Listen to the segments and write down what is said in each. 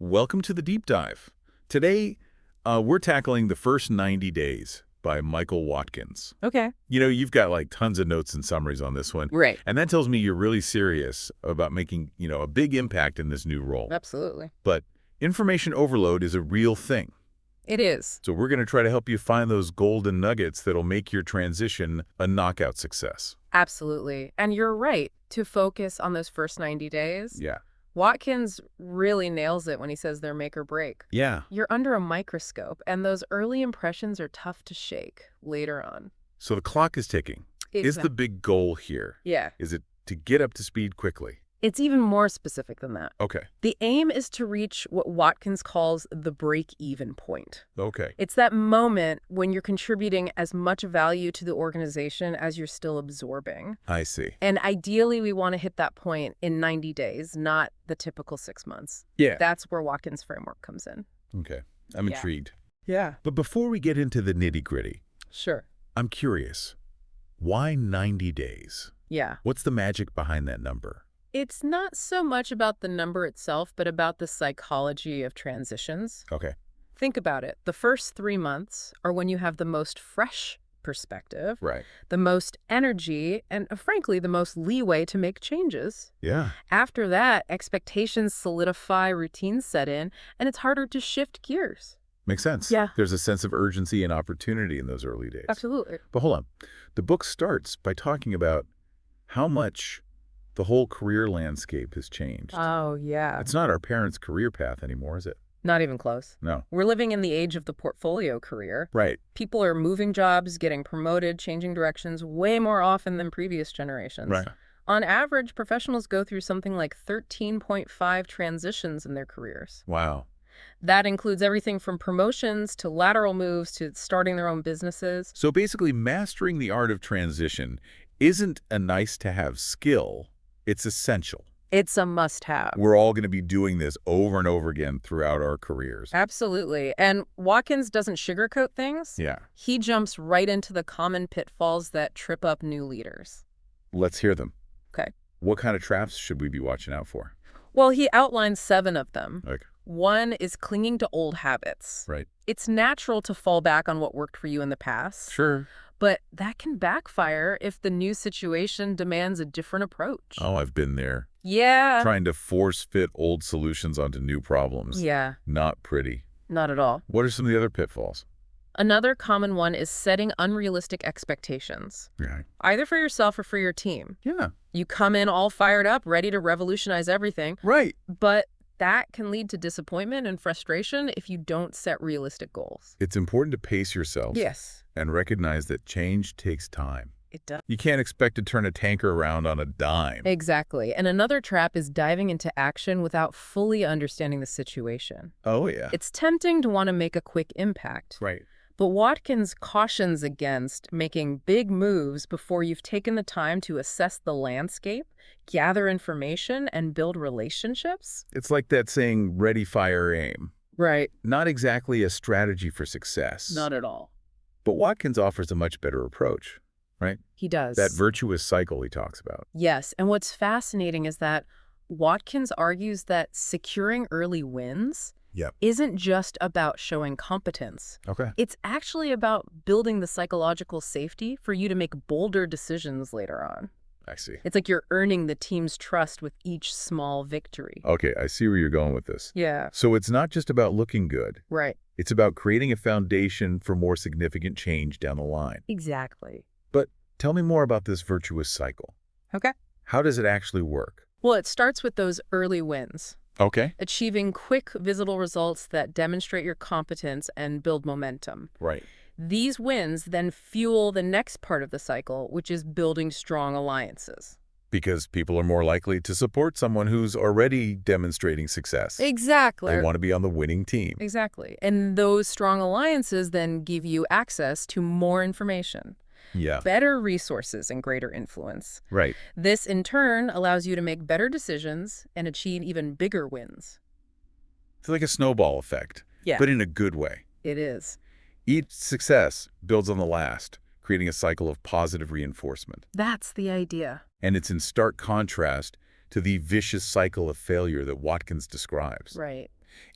Welcome to the deep dive. Today, we're tackling The First 90 Days by Michael Watkins. Okay. You know, you've got like tons of notes and summaries on this one. Right. And that tells me you're really serious about making, a big impact in this new role. Absolutely. But information overload is a real thing. It is. So we're going to try to help you find those golden nuggets that'll make your transition a knockout success. Absolutely. And you're right to focus on those first 90 days. Yeah. Watkins really nails it when he says they're make or break. Yeah. You're under a microscope, and those early impressions are tough to shake later on. So the clock is ticking. Is the big goal here? Yeah. Is it to get up to speed quickly? It's even more specific than that. Okay. The aim is to reach what Watkins calls the break-even point. Okay. It's that moment when you're contributing as much value to the organization as you're still absorbing. I see. And ideally, we want to hit that point in 90 days, not the typical 6 months. Yeah. That's where Watkins' framework comes in. Okay. I'm intrigued. Yeah. But before we get into the nitty-gritty, Sure. I'm curious. Why 90 days? Yeah. What's the magic behind that number? It's not so much about the number itself, but about the psychology of transitions. Okay. Think about it. The first 3 months are when you have the most fresh perspective, Right. the most energy, and frankly, the most leeway to make changes. Yeah. After that, expectations solidify, routines set in, and it's harder to shift gears. Makes sense. Yeah. There's a sense of urgency and opportunity in those early days. Absolutely. But hold on. The book starts by talking about how much the whole career landscape has changed. Oh, yeah. It's not our parents' career path anymore, is it? Not even close. No. We're living in the age of the portfolio career. Right. People are moving jobs, getting promoted, changing directions way more often than previous generations. Right. On average, professionals go through something like 13.5 transitions in their careers. Wow. That includes everything from promotions to lateral moves to starting their own businesses. So basically, mastering the art of transition isn't a nice-to-have skill. It's essential. It's a must-have. We're all going to be doing this over and over again throughout our careers. Absolutely. And Watkins doesn't sugarcoat things. Yeah. He jumps right into the common pitfalls that trip up new leaders. Let's hear them. Okay. What kind of traps should we be watching out for? Well, he outlines 7 of them. Like, One is clinging to old habits. right. It's natural to fall back on what worked for you in the past. Sure. But that can backfire if the new situation demands a different approach. Oh, I've been there. Yeah. Trying to force-fit old solutions onto new problems. Yeah, Not pretty. not at all. What are some of the other pitfalls? Another common one is setting unrealistic expectations, Yeah. either for yourself or for your team. Yeah. You come in all fired up, ready to revolutionize everything, Right. but that can lead to disappointment and frustration if you don't set realistic goals. It's important to pace yourself. Yes, And recognize that change takes time. it does. You can't expect to turn a tanker around on a dime. Exactly. And another trap is diving into action without fully understanding the situation. Oh, yeah. It's tempting to want to make a quick impact. Right. But Watkins cautions against making big moves before you've taken the time to assess the landscape, gather information, and build relationships. It's like that saying, ready, fire, aim. Right. Not exactly a strategy for success. Not at all. But Watkins offers a much better approach, right? He does. That virtuous cycle he talks about. Yes. And what's fascinating is that Watkins argues that securing early wins Yep. isn't just about showing competence. Okay. It's actually about building the psychological safety for you to make bolder decisions later on. I see. It's like you're earning the team's trust with each small victory. Okay, I see where you're going with this. Yeah, So it's not just about looking good. right. It's about creating a foundation for more significant change down the line. Exactly. But tell me more about this virtuous cycle. Okay. How does it actually work? Well, it starts with those early wins, Okay. achieving quick, visible results that demonstrate your competence and build momentum. Right. These wins then fuel the next part of the cycle, which is building strong alliances. Because people are more likely to support someone who's already demonstrating success. Exactly. They want to be on the winning team. Exactly. And those strong alliances then give you access to more information, Yeah. better resources, and greater influence. Right. This, in turn, allows you to make better decisions and achieve even bigger wins. It's like a snowball effect, Yeah, but in a good way. it is. Each success builds on the last, creating a cycle of positive reinforcement. That's the idea. And it's in stark contrast to the vicious cycle of failure that Watkins describes. Right.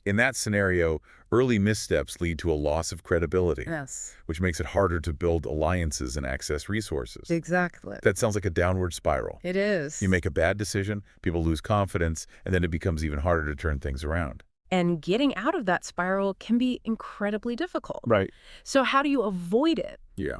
In that scenario, early missteps lead to a loss of credibility, Yes, which makes it harder to build alliances and access resources. exactly. That sounds like a downward spiral. It is. You make a bad decision, people lose confidence, and then it becomes even harder to turn things around. And getting out of that spiral can be incredibly difficult. Right. So how do you avoid it? Yeah.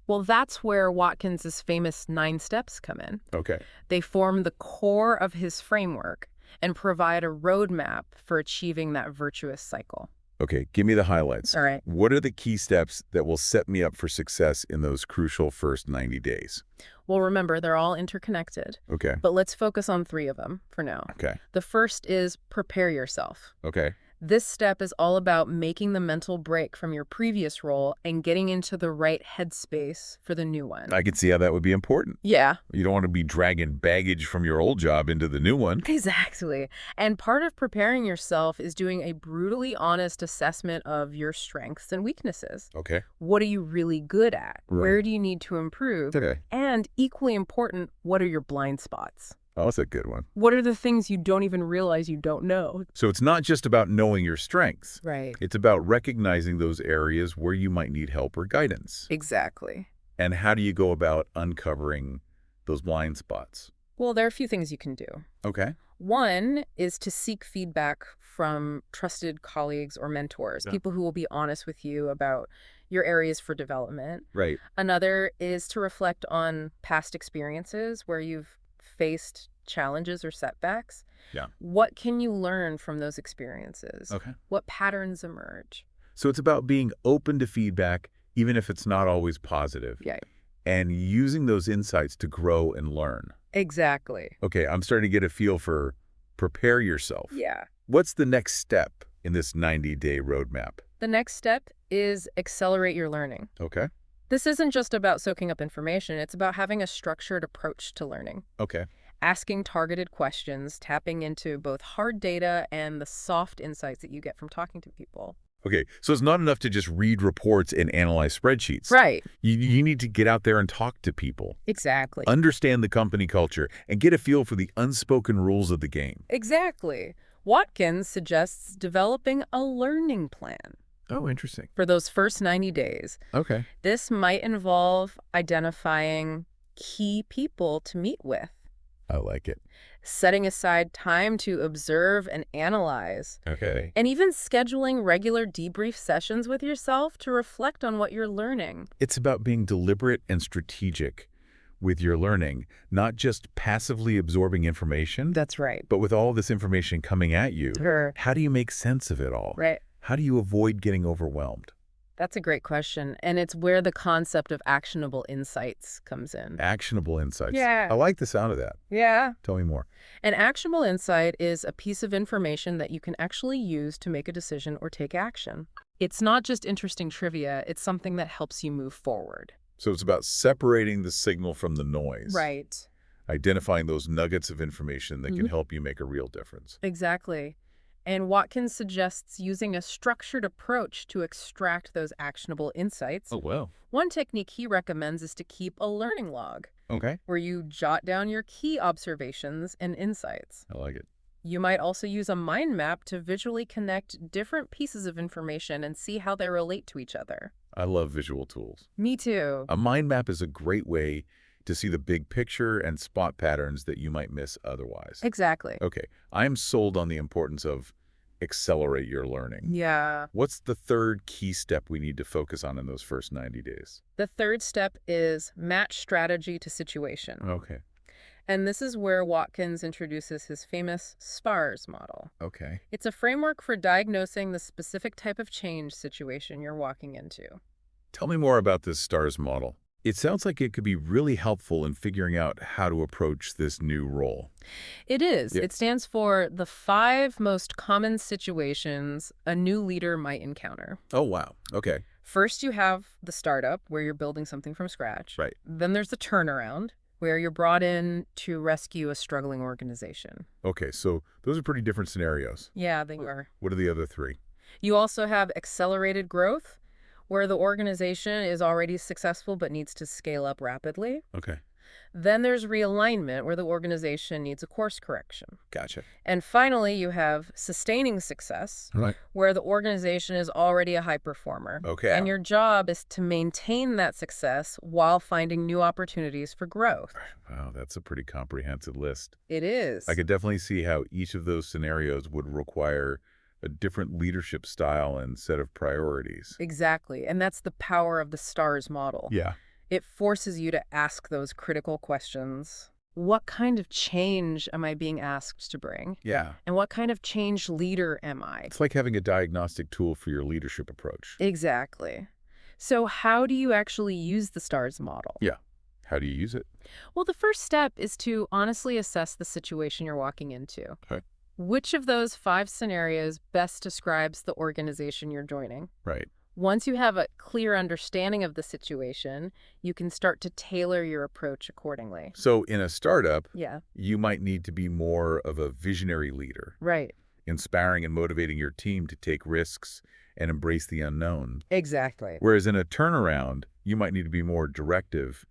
Well, that's where Watkins's famous 9 steps come in. Okay. They form the core of his framework and provide a roadmap for achieving that virtuous cycle. Okay, give me the highlights. All right. What are the key steps that will set me up for success in those crucial first 90 days? Well, remember, they're all interconnected, Okay. but let's focus on 3 of them for now. Okay. The first is prepare yourself. Okay. This step is all about making the mental break from your previous role and getting into the right headspace for the new one. I can see how that would be important. Yeah, You don't want to be dragging baggage from your old job into the new one. exactly. And part of preparing yourself is doing a brutally honest assessment of your strengths and weaknesses. Okay. What are you really good at? Right. Where do you need to improve? Okay. And equally important, what are your blind spots? Oh, that's a good one. What are the things you don't even realize you don't know? So it's not just about knowing your strengths. Right. It's about recognizing those areas where you might need help or guidance. Exactly. And how do you go about uncovering those blind spots? Well, there are a few things you can do. Okay. One is to seek feedback from trusted colleagues or mentors, Yeah. people who will be honest with you about your areas for development. Right. Another is to reflect on past experiences where you've faced challenges or setbacks. Yeah. What can you learn from those experiences? Okay. What patterns emerge? So it's about being open to feedback, even if it's not always positive, Yeah, and using those insights to grow and learn. exactly. Okay, I'm starting to get a feel for prepare yourself. Yeah. What's the next step in this 90-day roadmap? The next step is accelerate your learning. Okay. This isn't just about soaking up information, it's about having a structured approach to learning. Okay. Asking targeted questions, tapping into both hard data and the soft insights that you get from talking to people. Okay, so it's not enough to just read reports and analyze spreadsheets. Right. You need to get out there and talk to people, Exactly. understand the company culture, and get a feel for the unspoken rules of the game. Exactly. Watkins suggests developing a learning plan Oh, interesting. for those first 90 days. Okay. This might involve identifying key people to meet with, I like it. setting aside time to observe and analyze, Okay. and even scheduling regular debrief sessions with yourself to reflect on what you're learning. It's about being deliberate and strategic with your learning, not just passively absorbing information, That's right. but with all this information coming at you, Sure. how do you make sense of it all? Right. How do you avoid getting overwhelmed? That's a great question. And it's where the concept of actionable insights comes in. Actionable insights. Yeah. I like the sound of that. Yeah. Tell me more. An actionable insight is a piece of information that you can actually use to make a decision or take action. It's not just interesting trivia, it's something that helps you move forward. So it's about separating the signal from the noise. Right. Identifying those nuggets of information that can Mhm. help you make a real difference. Exactly. And Watkins suggests using a structured approach to extract those actionable insights. well. One technique he recommends is to keep a learning log, Okay. where you jot down your key observations and insights. I like it. You might also use a mind map to visually connect different pieces of information and see how they relate to each other. I love visual tools. Me too. A mind map is a great way to see the big picture and spot patterns that you might miss otherwise. Exactly. Okay, I'm sold on the importance of accelerate your learning. Yeah. What's the third key step we need to focus on in those first 90 days? The third step is match strategy to situation. Okay. And this is where Watkins introduces his famous SPARS model. Okay. It's a framework for diagnosing the specific type of change situation you're walking into. Tell me more about this STARS model. It sounds like it could be really helpful in figuring out how to approach this new role. It is. Yeah. It stands for the 5 most common situations a new leader might encounter. Oh, wow. Okay. First, you have the startup, where you're building something from scratch. Right. Then there's the turnaround, where you're brought in to rescue a struggling organization. Okay, so those are pretty different scenarios. Yeah, they are. What are the other three? You also have accelerated growth, where the organization is already successful but needs to scale up rapidly. Okay. Then there's realignment, where the organization needs a course correction. Gotcha. And finally, you have sustaining success, Right. where the organization is already a high performer. Okay. And your job is to maintain that success while finding new opportunities for growth. Wow, that's a pretty comprehensive list. It I is. could definitely see how each of those scenarios would require a different leadership style and set of priorities. Exactly. And that's the power of the STARS model. Yeah. It forces you to ask those critical questions. What kind of change am I being asked to bring? Yeah. And what kind of change leader am I? It's like having a diagnostic tool for your leadership approach. Exactly. So how do you actually use the STARS model? Yeah. How do you use it? Well, the first step is to honestly assess the situation you're walking into. Okay. Which of those 5 scenarios best describes the organization you're joining? Right. Once you have a clear understanding of the situation, you can start to tailor your approach accordingly. So in a startup, Yeah, you might need to be more of a visionary leader, right. inspiring and motivating your team to take risks and embrace the unknown. Exactly. Whereas in a turnaround, you might need to be more directive,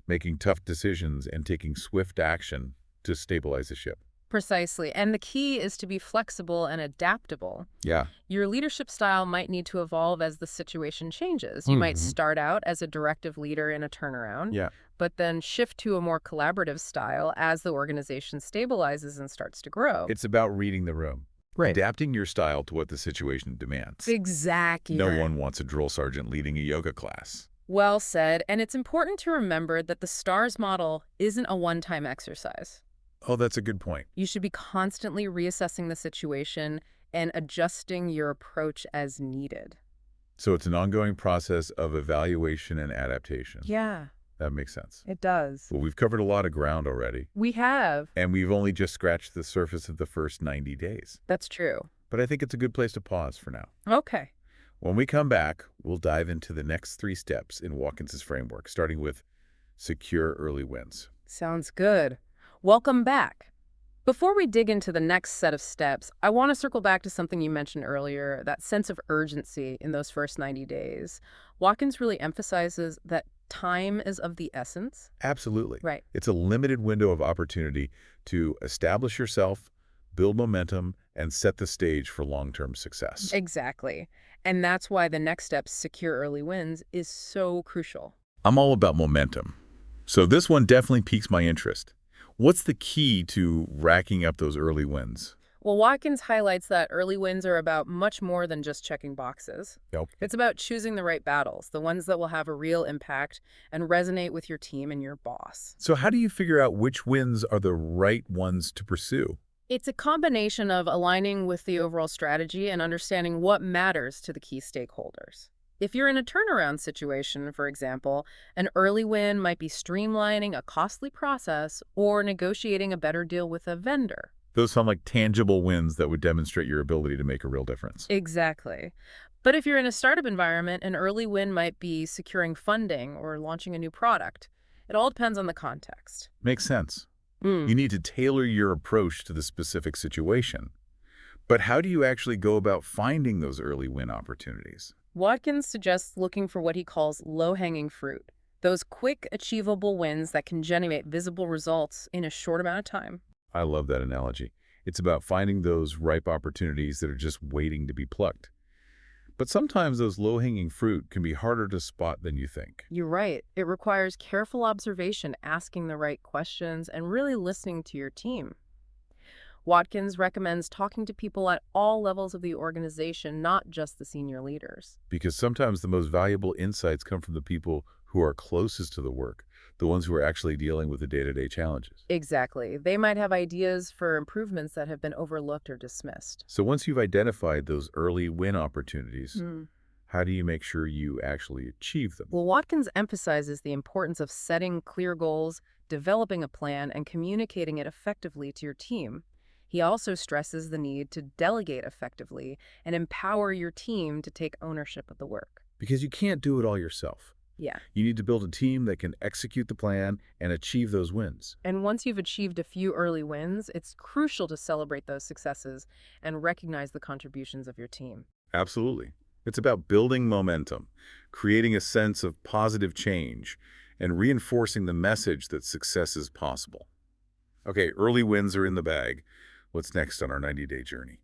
making tough decisions and taking swift action to stabilize the ship. Precisely. And the key is to be flexible and adaptable. Yeah. Your leadership style might need to evolve as the situation changes. You might start out as a directive leader in a turnaround, Yeah. but then shift to a more collaborative style as the organization stabilizes and starts to grow. It's about reading the room, Right. adapting your style to what the situation demands. Exactly. No one wants a drill sergeant leading a yoga class. Well said. And it's important to remember that the STARS model isn't a one-time exercise. Oh, that's a good point. You should be constantly reassessing the situation and adjusting your approach as needed. So it's an ongoing process of evaluation and adaptation. Yeah, That makes sense. it does. Well, we've covered a lot of ground already, We have. and we've only just scratched the surface of the first 90 days. That's true. But I think it's a good place to pause for now. Okay. When we come back, we'll dive into the next 3 steps in Watkins' framework, starting with secure early wins. Sounds good. Welcome back. Before we dig into the next set of steps, I want to circle back to something you mentioned earlier, that sense of urgency in those first 90 days. Watkins really emphasizes that time is of the essence. Absolutely. Right. It's a limited window of opportunity to establish yourself, build momentum, and set the stage for long-term success. Exactly. And that's why the next step, secure early wins, is so crucial. I'm all about momentum, so this one definitely piques my interest. What's the key to racking up those early wins? Well, Watkins highlights that early wins are about much more than just checking boxes. Yep. It's about choosing the right battles, the ones that will have a real impact and resonate with your team and your boss. So how do you figure out which wins are the right ones to pursue? It's a combination of aligning with the overall strategy and understanding what matters to the key stakeholders. If you're in a turnaround situation, for example, an early win might be streamlining a costly process or negotiating a better deal with a vendor. Those sound like tangible wins that would demonstrate your ability to make a real difference. Exactly. But if you're in a startup environment, an early win might be securing funding or launching a new product. It all depends on the context. Makes sense. Mm. You need to tailor your approach to the specific situation. But how do you actually go about finding those early win opportunities? Watkins suggests looking for what he calls low-hanging fruit, those quick, achievable wins that can generate visible results in a short amount of time. I love that analogy. It's about finding those ripe opportunities that are just waiting to be plucked. But sometimes those low-hanging fruit can be harder to spot than you think. You're right. It requires careful observation, asking the right questions, and really listening to your team. Watkins recommends talking to people at all levels of the organization, not just the senior leaders. Because sometimes the most valuable insights come from the people who are closest to the work, the ones who are actually dealing with the day-to-day challenges. Exactly. They might have ideas for improvements that have been overlooked or dismissed. So once you've identified those early win opportunities, Mm. how do you make sure you actually achieve them? Well, Watkins emphasizes the importance of setting clear goals, developing a plan, and communicating it effectively to your team. He also stresses the need to delegate effectively and empower your team to take ownership of the work. Because you can't do it all yourself. Yeah. You need to build a team that can execute the plan and achieve those wins. And once you've achieved a few early wins, it's crucial to celebrate those successes and recognize the contributions of your team. Absolutely. It's about building momentum, creating a sense of positive change, and reinforcing the message that success is possible. Okay, early wins are in the bag. What's next on our 90-day journey?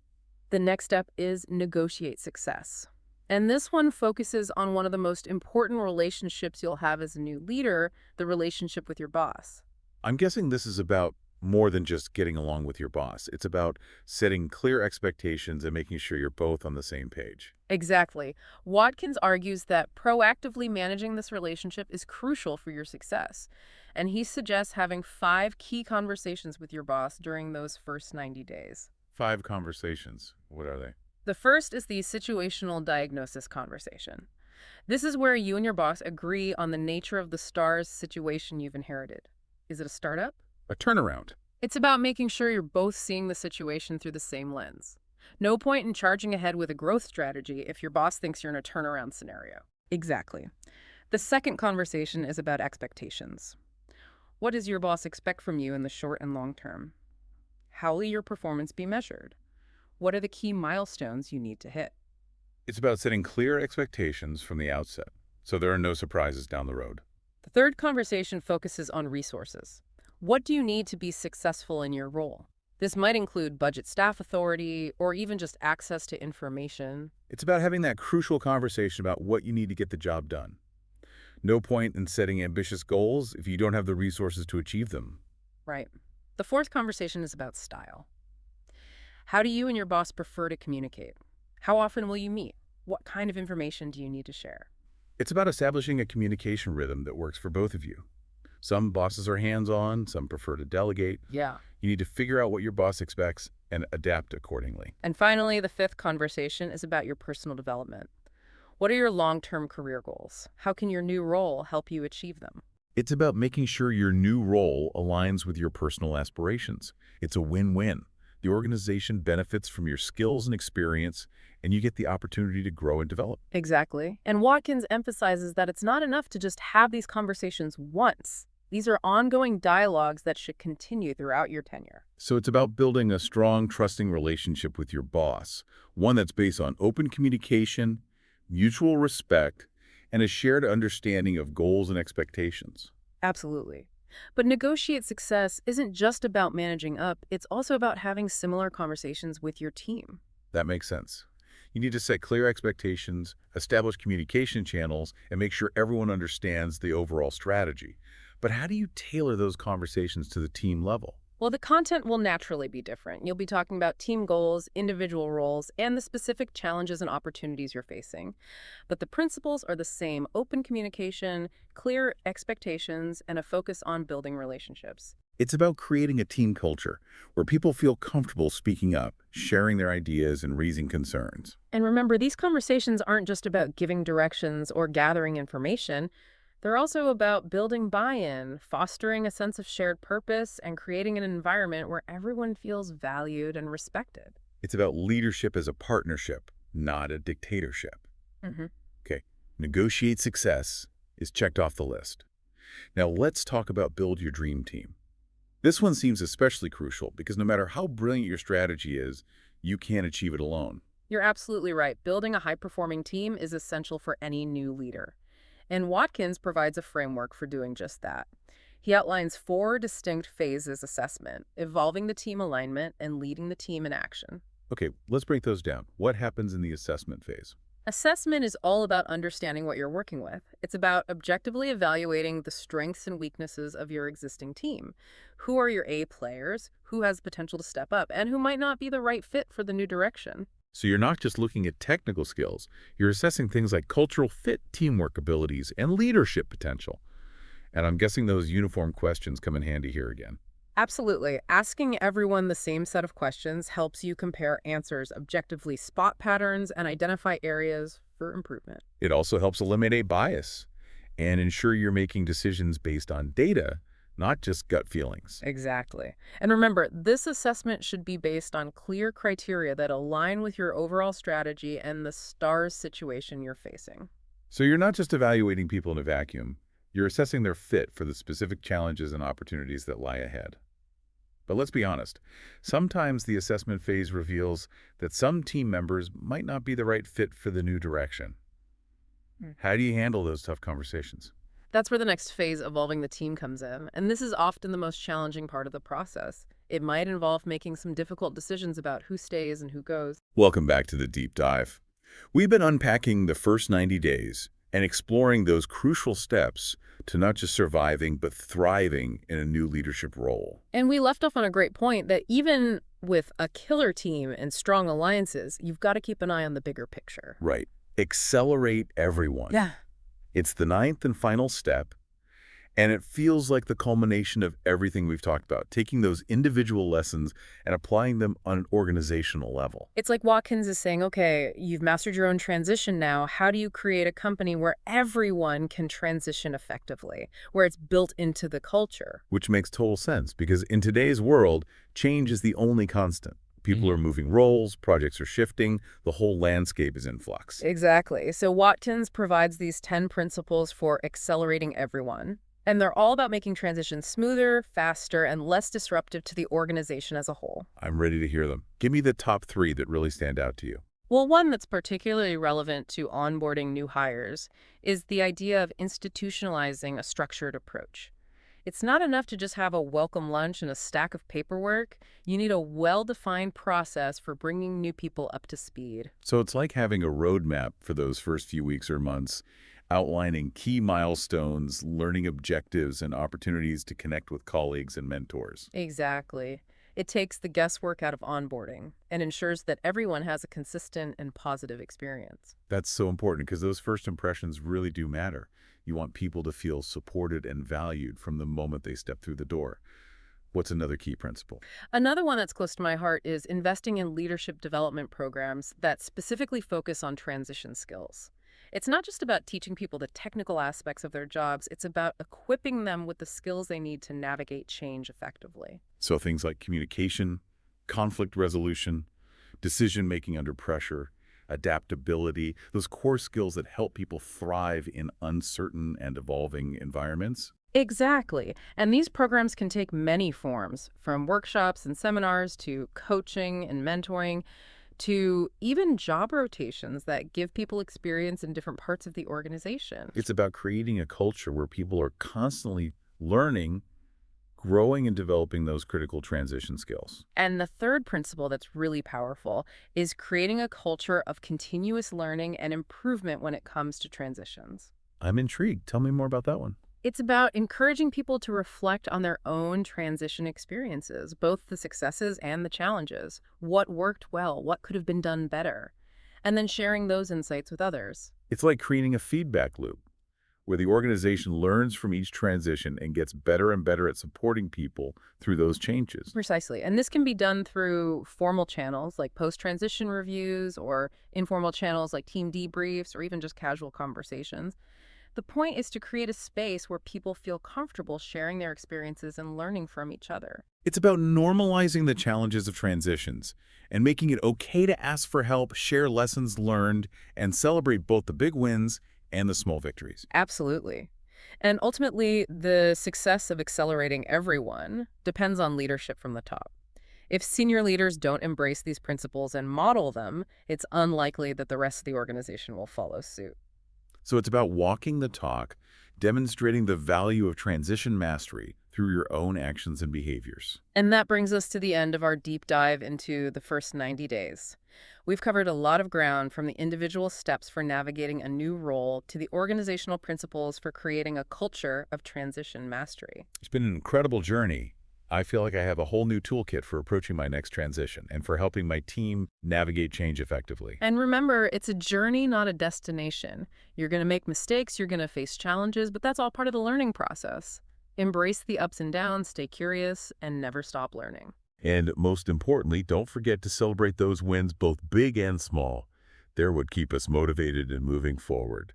The next step is negotiate success. And this one focuses on one of the most important relationships you'll have as a new leader, the relationship with your boss. I'm guessing this is about more than just getting along with your boss. It's about setting clear expectations and making sure you're both on the same page. Exactly. Watkins argues that proactively managing this relationship is crucial for your success. And he suggests having 5 key conversations with your boss during those first 90 days. 5 conversations. What are they? The first is the situational diagnosis conversation. This is where you and your boss agree on the nature of the STARS situation you've inherited. Is it a startup? A turnaround. It's about making sure you're both seeing the situation through the same lens. No point in charging ahead with a growth strategy if your boss thinks you're in a turnaround scenario. Exactly. The second conversation is about expectations. What does your boss expect from you in the short and long term? How will your performance be measured? What are the key milestones you need to hit? It's about setting clear expectations from the outset, so there are no surprises down the road. The third conversation focuses on resources. What do you need to be successful in your role? This might include budget, staff authority, or even just access to information. It's about having that crucial conversation about what you need to get the job done. No point in setting ambitious goals if you don't have the resources to achieve them. Right. The fourth conversation is about style. How do you and your boss prefer to communicate? How often will you meet? What kind of information do you need to share? It's about establishing a communication rhythm that works for both of you. Some bosses are hands-on, some prefer to delegate. Yeah. You need to figure out what your boss expects and adapt accordingly. And finally, the fifth conversation is about your personal development. What are your long-term career goals? How can your new role help you achieve them? It's about making sure your new role aligns with your personal aspirations. It's a win-win. The organization benefits from your skills and experience, and you get the opportunity to grow and develop. Exactly. And Watkins emphasizes that it's not enough to just have these conversations once. These are ongoing dialogues that should continue throughout your tenure. So it's about building a strong, trusting relationship with your boss, one that's based on open communication, mutual respect, and a shared understanding of goals and expectations. Absolutely. But negotiate success isn't just about managing up, it's also about having similar conversations with your team. That makes sense. You need to set clear expectations, establish communication channels, and make sure everyone understands the overall strategy. But how do you tailor those conversations to the team level? Well, the content will naturally be different. You'll be talking about team goals, individual roles, and the specific challenges and opportunities you're facing. But the principles are the same: open communication, clear expectations, and a focus on building relationships. It's about creating a team culture where people feel comfortable speaking up, sharing their ideas, and raising concerns. And remember, these conversations aren't just about giving directions or gathering information. They're also about building buy-in, fostering a sense of shared purpose, and creating an environment where everyone feels valued and respected. It's about leadership as a partnership, not a dictatorship. Hmm. Okay, negotiate success is checked off the list. Now let's talk about build your dream team. This one seems especially crucial because no matter how brilliant your strategy is, you can't achieve it alone. You're absolutely right. Building a high-performing team is essential for any new leader. And Watkins provides a framework for doing just that. He outlines 4 distinct phases: assessment, evolving the team alignment, and leading the team in action. Okay, let's break those down. What happens in the assessment phase? Assessment is all about understanding what you're working with. It's about objectively evaluating the strengths and weaknesses of your existing team. Who are your A players, who has potential to step up, and who might not be the right fit for the new direction. So you're not just looking at technical skills, you're assessing things like cultural fit, teamwork abilities, and leadership potential. And I'm guessing those uniform questions come in handy here again. Absolutely. Asking everyone the same set of questions helps you compare answers, objectively spot patterns, and identify areas for improvement. It also helps eliminate bias and ensure you're making decisions based on data, not just gut feelings. Exactly. And remember, this assessment should be based on clear criteria that align with your overall strategy and the STARS situation you're facing. So you're not just evaluating people in a vacuum, you're assessing their fit for the specific challenges and opportunities that lie ahead. But let's be honest, sometimes the assessment phase reveals that some team members might not be the right fit for the new direction. Mm. How do you handle those tough conversations? That's where the next phase, evolving the team, comes in. And this is often the most challenging part of the process. It might involve making some difficult decisions about who stays and who goes. Welcome back to the deep dive. We've been unpacking the first 90 days and exploring those crucial steps to not just surviving, but thriving in a new leadership role. And we left off on a great point that even with a killer team and strong alliances, you've got to keep an eye on the bigger picture. Right. Accelerate everyone. Yeah. It's the ninth and final step, and it feels like the culmination of everything we've talked about, taking those individual lessons and applying them on an organizational level. It's like Watkins is saying, okay, you've mastered your own transition now. How do you create a company where everyone can transition effectively, where it's built into the culture? Which makes total sense, because in today's world, change is the only constant. People are moving roles, projects are shifting, the whole landscape is in flux. Exactly. So Watkins provides these 10 principles for accelerating everyone. And they're all about making transitions smoother, faster, and less disruptive to the organization as a whole. I'm ready to hear them. Give me the top three that really stand out to you. Well, one that's particularly relevant to onboarding new hires is the idea of institutionalizing a structured approach. It's not enough to just have a welcome lunch and a stack of paperwork. You need a well-defined process for bringing new people up to speed. So it's like having a roadmap for those first few weeks or months, outlining key milestones, learning objectives, and opportunities to connect with colleagues and mentors. Exactly. It takes the guesswork out of onboarding and ensures that everyone has a consistent and positive experience. That's so important because those first impressions really do matter. You want people to feel supported and valued from the moment they step through the door. What's another key principle? Another one that's close to my heart is investing in leadership development programs that specifically focus on transition skills. It's not just about teaching people the technical aspects of their jobs, it's about equipping them with the skills they need to navigate change effectively. So things like communication, conflict resolution, decision-making under pressure, adaptability, those core skills that help people thrive in uncertain and evolving environments. Exactly. And these programs can take many forms, from workshops and seminars to coaching and mentoring, to even job rotations that give people experience in different parts of the organization. It's about creating a culture where people are constantly learning, growing, and developing those critical transition skills. And the third principle that's really powerful is creating a culture of continuous learning and improvement when it comes to transitions. I'm intrigued. Tell me more about that one. It's about encouraging people to reflect on their own transition experiences, both the successes and the challenges. What worked well? What could have been done better? And then sharing those insights with others. It's like creating a feedback loop where the organization learns from each transition and gets better and better at supporting people through those changes. Precisely. And this can be done through formal channels like post-transition reviews or informal channels like team debriefs or even just casual conversations. The point is to create a space where people feel comfortable sharing their experiences and learning from each other. It's about normalizing the challenges of transitions and making it okay to ask for help, share lessons learned, and celebrate both the big wins and the small victories. Absolutely. And ultimately, the success of accelerating everyone depends on leadership from the top. If senior leaders don't embrace these principles and model them, it's unlikely that the rest of the organization will follow suit. So it's about walking the talk, demonstrating the value of transition mastery through your own actions and behaviors. And that brings us to the end of our deep dive into the first 90 days. We've covered a lot of ground, from the individual steps for navigating a new role to the organizational principles for creating a culture of transition mastery. It's been an incredible journey. I feel like I have a whole new toolkit for approaching my next transition and for helping my team navigate change effectively. And remember, it's a journey, not a destination. You're going to make mistakes, you're going to face challenges, but that's all part of the learning process. Embrace the ups and downs, stay curious, and never stop learning. And most importantly, don't forget to celebrate those wins, both big and small. They're what keep us motivated and moving forward.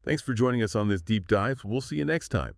Thanks for joining us on this deep dive. We'll see you next time.